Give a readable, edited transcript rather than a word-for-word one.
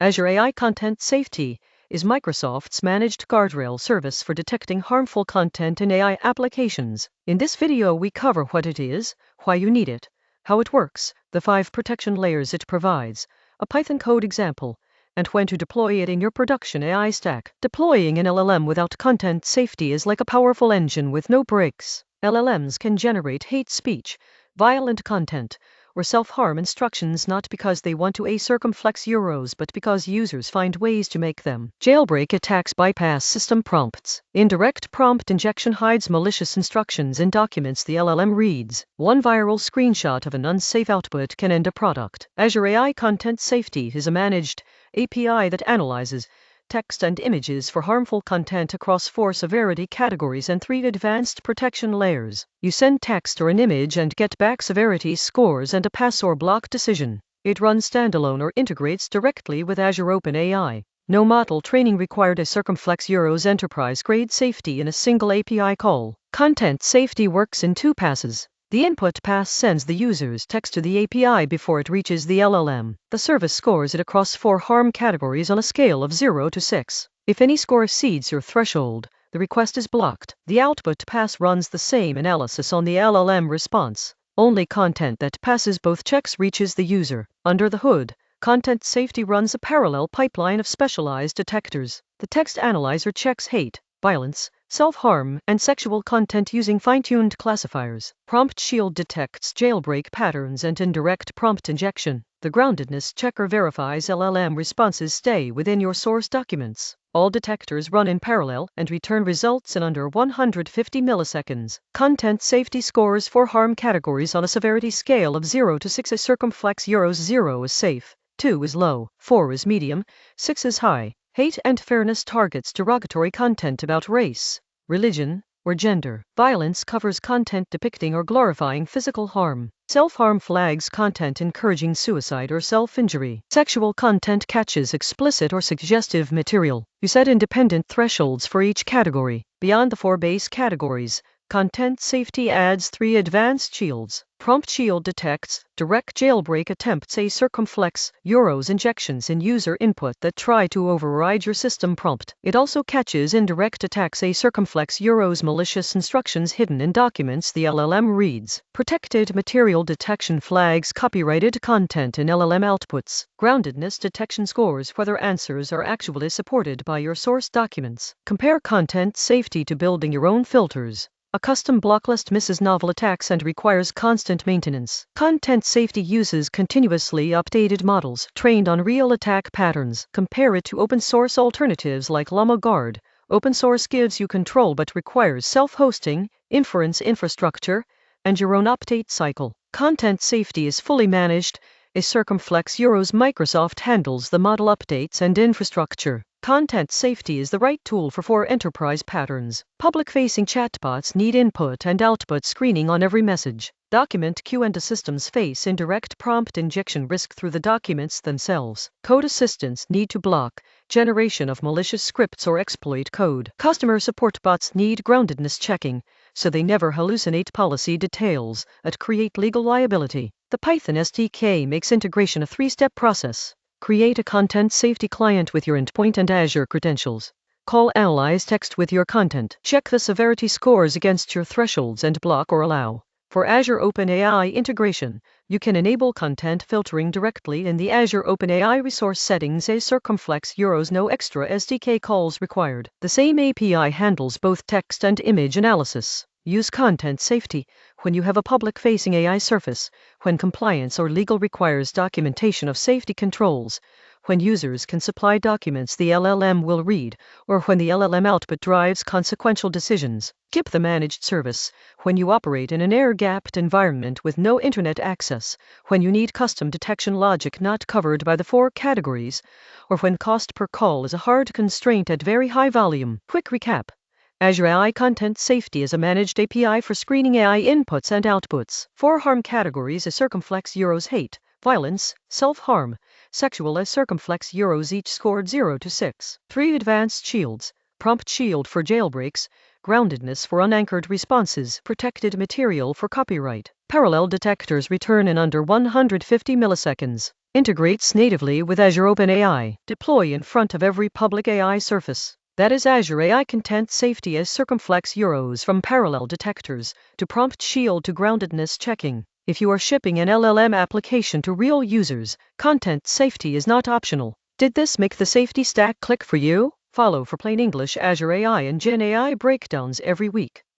Azure AI Content Safety is Microsoft's managed guardrail service for detecting harmful content in AI applications. In this video, we cover what it is, why you need it, how it works, the 5 protection layers it provides, a Python code example, and when to deploy it in your production AI stack. Deploying an LLM without content safety is like a powerful engine with no brakes. LLMs can generate hate speech, violent content, or self-harm instructions not because they want to circumflex euros but because users find ways to make them. Jailbreak attacks bypass system prompts. Indirect prompt injection hides malicious instructions in documents the LLM reads. One viral screenshot of an unsafe output can end a product. Azure AI Content Safety is a managed API that analyzes text and images for harmful content across 4 severity categories and 3 advanced protection layers. You send text or an image and get back severity scores and a pass or block decision. It runs standalone or integrates directly with Azure OpenAI. No model training required. Circumflex Euros enterprise-grade safety in a single API call. Content safety works in 2 passes. The input pass sends the user's text to the API before it reaches the LLM. The service scores it across 4 harm categories on a scale of 0 to 6. If any score exceeds your threshold, the request is blocked. The output pass runs the same analysis on the LLM response. Only content that passes both checks reaches the user. Under the hood, Content Safety runs a parallel pipeline of specialized detectors. The text analyzer checks hate, violence, self-harm, and sexual content using fine-tuned classifiers. Prompt Shield detects jailbreak patterns and indirect prompt injection. The groundedness checker verifies LLM responses stay within your source documents. All detectors run in parallel and return results in under 150 milliseconds. Content safety scores 4 harm categories on a severity scale of 0 to 6. Circumflex euros. 0 is safe, 2 is low, 4 is medium, 6 is high. Hate and fairness targets derogatory content about race, religion, or gender. Violence covers content depicting or glorifying physical harm. Self-harm flags content encouraging suicide or self-injury. Sexual content catches explicit or suggestive material. You set independent thresholds for each category. Beyond the 4 base categories, Content Safety adds 3 advanced shields. Prompt Shield detects direct jailbreak attempts. Circumflex euros injections in user input that try to override your system prompt. It also catches indirect attacks. Circumflex euros malicious instructions hidden in documents the LLM reads. Protected material detection flags copyrighted content in LLM outputs. Groundedness detection scores whether answers are actually supported by your source documents. Compare Content Safety to building your own filters. A custom block list misses novel attacks and requires constant maintenance. Content Safety uses continuously updated models trained on real attack patterns. Compare it to open source alternatives like Llama Guard. Open source gives you control but requires self-hosting, inference infrastructure, and your own update cycle. Content Safety is fully managed. Circumflex euros. Microsoft handles the model updates and infrastructure. Content Safety is the right tool for 4 enterprise patterns. Public-facing chatbots need input and output screening on every message. Document queue and systems face indirect prompt injection risk through the documents themselves. Code assistants need to block generation of malicious scripts or exploit code. Customer support bots need groundedness checking, so they never hallucinate policy details and create legal liability. The Python SDK makes integration a 3-step process. Create a Content Safety client with your endpoint and Azure credentials. Call Analyze text with your content. Check the severity scores against your thresholds and block or allow. For Azure OpenAI integration, you can enable content filtering directly in the Azure OpenAI resource settings. Circumflex euros. No extra SDK calls required. The same API handles both text and image analysis. Use Content Safety when you have a public-facing AI surface, when compliance or legal requires documentation of safety controls, when users can supply documents the LLM will read, or when the LLM output drives consequential decisions. Skip the managed service when you operate in an air-gapped environment with no internet access, when you need custom detection logic not covered by the 4 categories, or when cost per call is a hard constraint at very high volume. Quick recap. Azure AI Content Safety is a managed API for screening AI inputs and outputs. 4 harm categories. Circumflex euros hate, violence, self-harm, sexual. Circumflex euros each scored 0 to 6. 3 advanced shields. Prompt Shield for jailbreaks, groundedness for unanchored responses, protected material for copyright. Parallel detectors return in under 150 milliseconds. Integrates natively with Azure OpenAI. Deploy in front of every public AI surface. That is Azure AI Content Safety as circumflex euros from parallel detectors to prompt shield to groundedness checking. If you are shipping an LLM application to real users, content safety is not optional. Did this make the safety stack click for you? Follow for plain English Azure AI and Gen AI breakdowns every week.